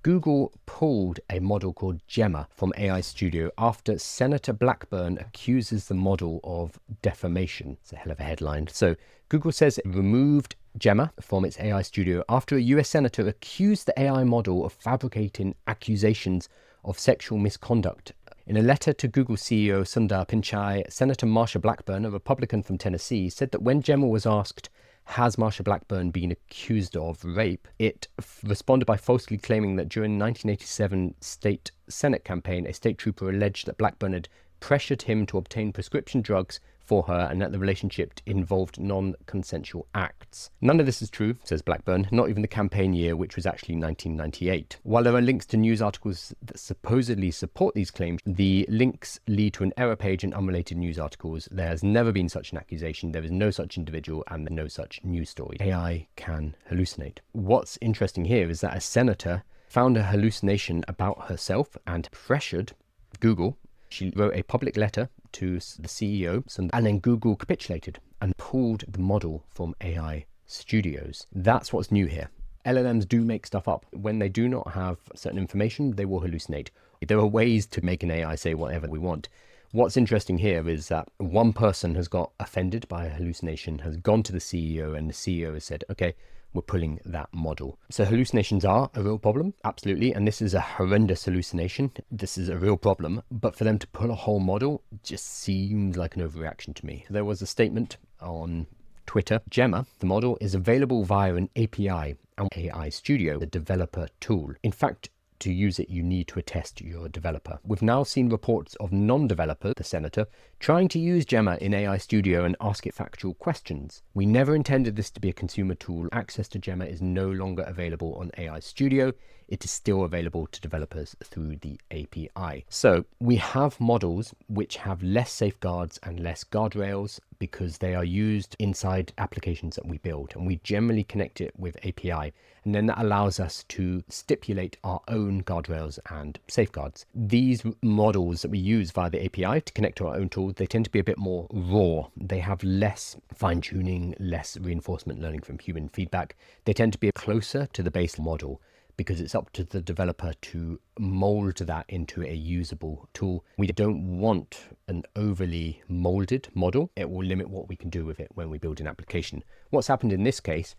Google pulled a model called Gemma from AI Studio after Senator Blackburn accuses the model of defamation. It's a hell of a headline. So Google says it removed Gemma from its AI Studio after a US senator accused the AI model of fabricating accusations of sexual misconduct. In a letter to Google CEO Sundar Pichai, Senator Marsha Blackburn, a Republican from Tennessee, said that when Gemma was asked, has Marsha Blackburn been accused of rape, it responded by falsely claiming that during the 1987 state Senate campaign, a state trooper alleged that Blackburn had pressured him to obtain prescription drugs for her and that the relationship involved non-consensual acts. None of this is true, says Blackburn, not even the campaign year, which was actually 1998. While there are links to news articles that supposedly support these claims, the links lead to an error page in unrelated news articles. There has never been such an accusation, there is no such individual, and no such news story. AI can hallucinate. What's interesting here is that a senator found a hallucination about herself and pressured Google. She wrote a public letter to the CEO, and then Google capitulated and pulled the model from AI Studios. That's what's new here. LLMs do make stuff up. When they do not have certain information, they will hallucinate. There are ways to make an AI say whatever we want. What's interesting here is that one person has got offended by a hallucination, has gone to the CEO, and the CEO has said, okay, we're pulling that model. So hallucinations are a real problem, absolutely, and this is a horrendous hallucination. This is a real problem, but for them to pull a whole model just seems like an overreaction to me. There was a statement on Twitter. Gemma, the model, is available via an API and AI Studio, the developer tool. In fact, to use it, you need to attest you're a developer. We've now seen reports of non-developers, the senator, trying to use Gemma in AI Studio and ask it factual questions. We never intended this to be a consumer tool. Access to Gemma is no longer available on AI Studio. It is still available to developers through the API. So we have models which have less safeguards and less guardrails because they are used inside applications that we build, and we generally connect it with API. And then that allows us to stipulate our own guardrails and safeguards. These models that we use via the API to connect to our own tools, they tend to be a bit more raw. They have less fine-tuning, less reinforcement learning from human feedback. They tend to be closer to the base model because it's up to the developer to mold that into a usable tool. We don't want an overly molded model. It will limit what we can do with it when we build an application. What's happened in this case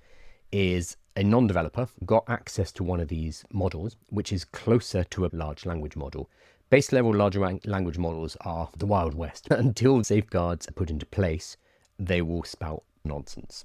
is a non-developer got access to one of these models, which is closer to a large language model. Base level large language models are the Wild West. Until safeguards are put into place, they will spout nonsense.